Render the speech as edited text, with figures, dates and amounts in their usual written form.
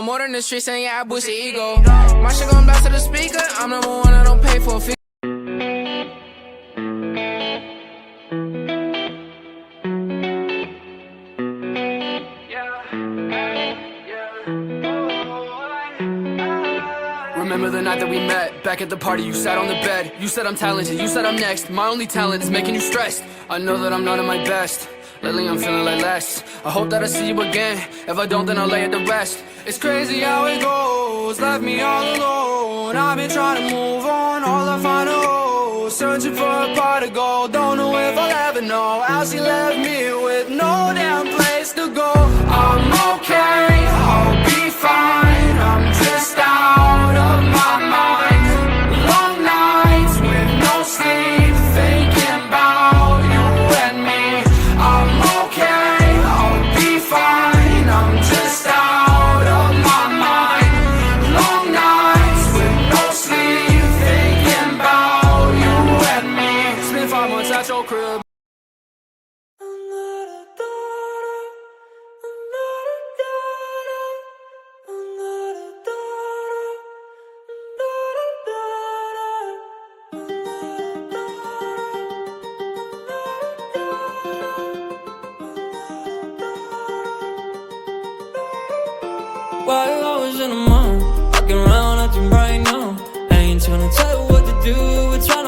want more than the streets, and yeah, I boost your ego. My shit gon' blast to the speaker. I'm number one, I don't pay for a fee. Remember the night that we met, back at the party, you sat on the bed. You said I'm talented, you said I'm next. My only talent is making you stressed. I know that I'm not at my best. Lately I'm feeling like less. I hope that I see you again. If I don't, then I'll lay it to rest. It's crazy how it goes, left me all alone. I've been trying to move on, all I find a hole. Searching for a pot of gold, don't know if I'll ever know how she left me with no damn place to go. I'm okay, I'll be fine. I'm just out of my mind. Long nights with no sleep, thinking about you and me. I'm okay, I'll be fine. I'm just out of my mind. Long nights with no sleep, thinking about you and me. Spent 5 months at your crib. While I was in the mall, walking around acting right now. I ain't tryna tell you what to do, we're trying